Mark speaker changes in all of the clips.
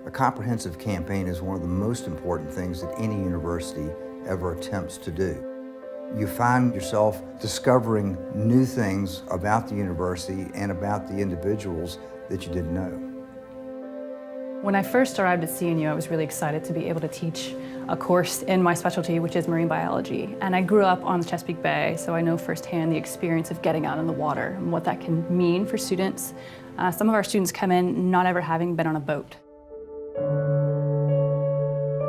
Speaker 1: A comprehensive campaign is one of the most important things that any university ever attempts to do. You find yourself discovering new things about the university and about the individuals that you didn't know.
Speaker 2: When I first arrived at CNU, I was really excited to be able to teach a course in my specialty, which is marine biology. And I grew up on the Chesapeake Bay, so I know firsthand the experience of getting out in the water and what that can mean for students. Some of our students come in not ever having been on a boat.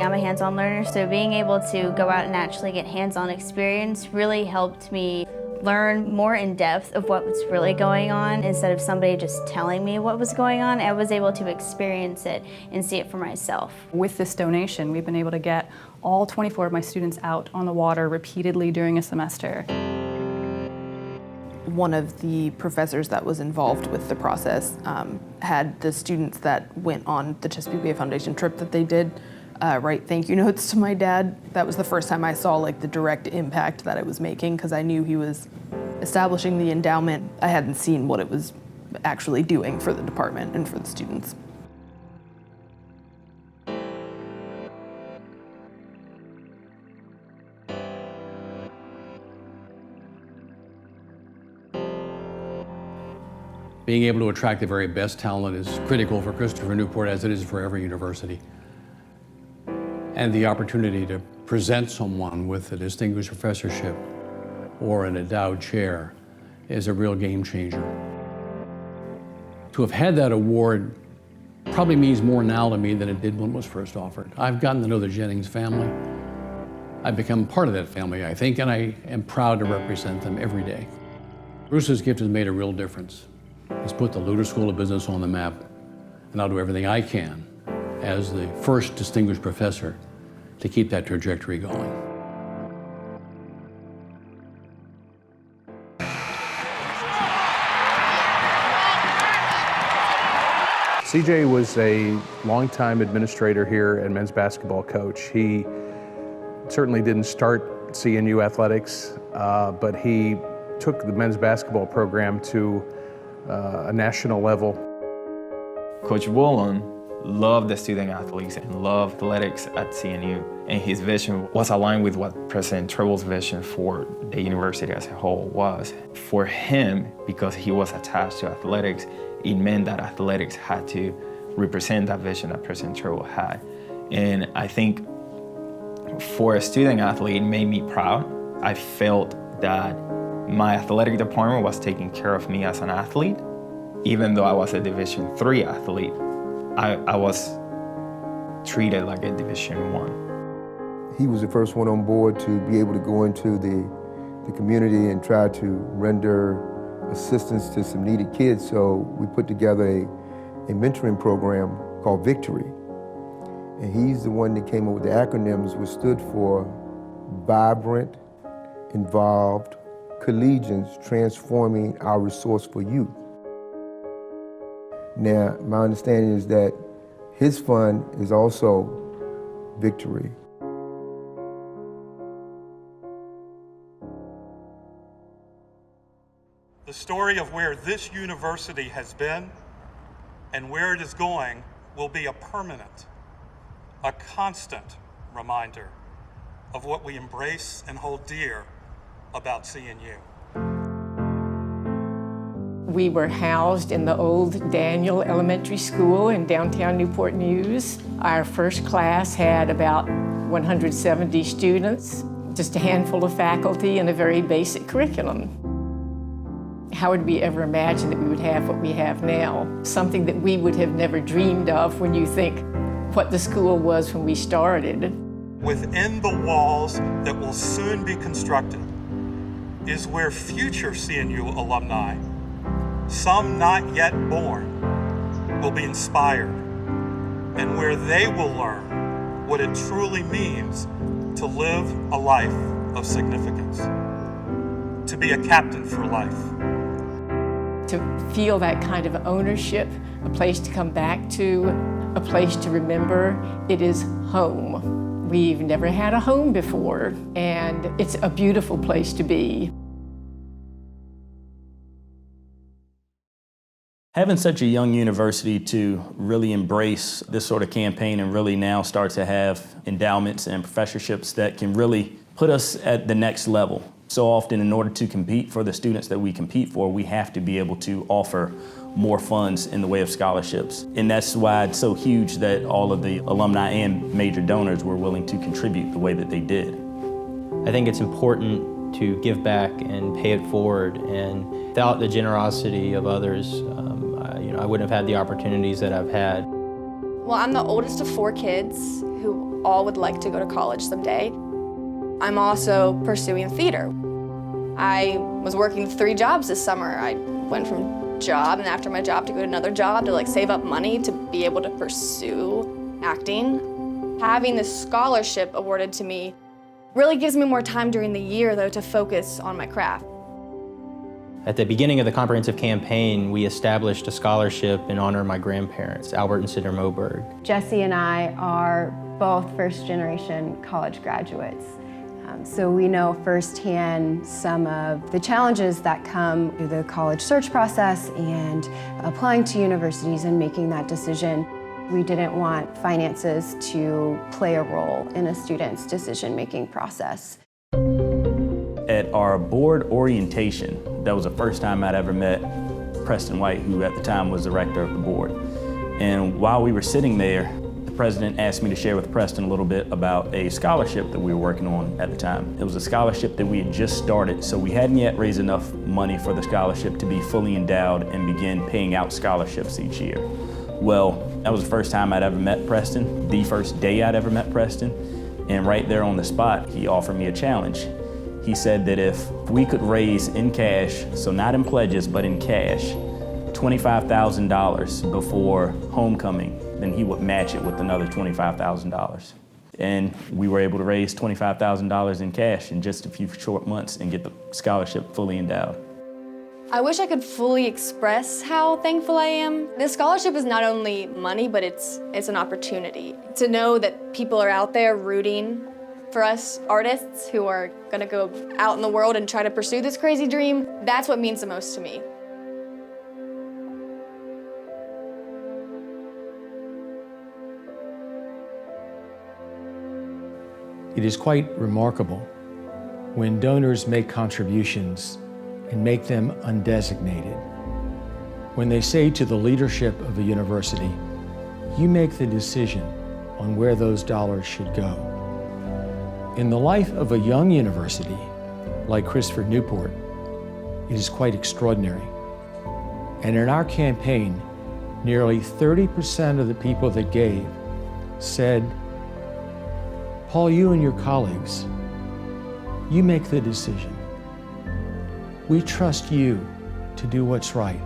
Speaker 3: I'm a hands-on learner, so being able to go out and actually get hands-on experience really helped me learn more in depth of what was really going on. Instead of somebody just telling me what was going on, I was able to experience it and see it for myself.
Speaker 2: With this donation, we've been able to get all 24 of my students out on the water repeatedly during a semester.
Speaker 4: One of the professors that was involved with the process had the students that went on the Chesapeake Bay Foundation trip that they did write thank you notes to my dad. That was the first time I saw the direct impact that it was making, because I knew he was establishing the endowment. I hadn't seen what it was actually doing for the department and for the students.
Speaker 5: Being able to attract the very best talent is critical for Christopher Newport, as it is for every university. And the opportunity to present someone with a distinguished professorship or an endowed chair is a real game changer. To have had that award probably means more now to me than it did when it was first offered. I've gotten to know the Jennings family. I've become part of that family, I think, and I am proud to represent them every day. Bruce's gift has made a real difference. He's put the Luter School of Business on the map, and I'll do everything I can as the first distinguished professor to keep that trajectory going.
Speaker 6: CJ was a longtime administrator here and men's basketball coach. He certainly didn't start CNU athletics, but he took the men's basketball program to a national level.
Speaker 7: Coach Woolen loved the student athletes and loved athletics at CNU, and his vision was aligned with what President Treble's vision for the university as a whole was. For him, because he was attached to athletics, it meant that athletics had to represent that vision that President Treble had. And I think for a student athlete, it made me proud. I felt that my athletic department was taking care of me as an athlete. Even though I was a Division III athlete, I was treated like a Division I.
Speaker 8: He was the first one on board to be able to go into the community and try to render assistance to some needed kids. So we put together a mentoring program called Victory. And he's the one that came up with the acronyms, which stood for Vibrant, Involved, Collegians Transforming Our Resourceful Youth. Now, my understanding is that his fund is also Victory.
Speaker 9: The story of where this university has been and where it is going will be a permanent, a constant reminder of what we embrace and hold dear about CNU.
Speaker 10: We were housed in the old Daniel Elementary School in downtown Newport News. Our first class had about 170 students, just a handful of faculty, and a very basic curriculum. How would we ever imagine that we would have what we have now? Something that we would have never dreamed of when you think what the school was when we started.
Speaker 9: Within the walls that will soon be constructed is where future CNU alumni, some not yet born, will be inspired, and where they will learn what it truly means to live a life of significance, to be a captain for life.
Speaker 10: To feel that kind of ownership, a place to come back to, a place to remember, it is home. We've never had a home before, and it's a beautiful place to be.
Speaker 11: Having such a young university to really embrace this sort of campaign and really now start to have endowments and professorships that can really put us at the next level. So often, in order to compete for the students that we compete for, we have to be able to offer more funds in the way of scholarships. And that's why it's so huge that all of the alumni and major donors were willing to contribute the way that they did.
Speaker 12: I think it's important to give back and pay it forward, and without the generosity of others, I wouldn't have had the opportunities that I've had.
Speaker 13: Well, I'm the oldest of 4 kids who all would like to go to college someday. I'm also pursuing theater. I was working 3 jobs this summer. I went from job and after my job to go to another job to save up money to be able to pursue acting. Having this scholarship awarded to me really gives me more time during the year, though, to focus on my craft.
Speaker 12: At the beginning of the comprehensive campaign, we established a scholarship in honor of my grandparents, Albert and Sidra Moberg.
Speaker 14: Jesse and I are both first-generation college graduates. So we know firsthand some of the challenges that come through the college search process and applying to universities and making that decision. We didn't want finances to play a role in a student's decision-making process.
Speaker 11: At our board orientation, that was the first time I'd ever met Preston White, who at the time was the rector of the board. And while we were sitting there, the president asked me to share with Preston a little bit about a scholarship that we were working on at the time. It was a scholarship that we had just started, so we hadn't yet raised enough money for the scholarship to be fully endowed and begin paying out scholarships each year. Well, that was the first time I'd ever met Preston, the first day I'd ever met Preston, and right there on the spot, he offered me a challenge. He said that if we could raise in cash, so not in pledges, but in cash, $25,000 before homecoming, then he would match it with another $25,000. And we were able to raise $25,000 in cash in just a few short months and get the scholarship fully endowed.
Speaker 13: I wish I could fully express how thankful I am. This scholarship is not only money, but it's an opportunity. To know that people are out there rooting for us artists who are gonna go out in the world and try to pursue this crazy dream, that's what means the most to me.
Speaker 15: It is quite remarkable when donors make contributions and make them undesignated. When they say to the leadership of a university, you make the decision on where those dollars should go. In the life of a young university like Christopher Newport, it is quite extraordinary. And in our campaign, nearly 30% of the people that gave said, Paul, you and your colleagues, you make the decision. We trust you to do what's right.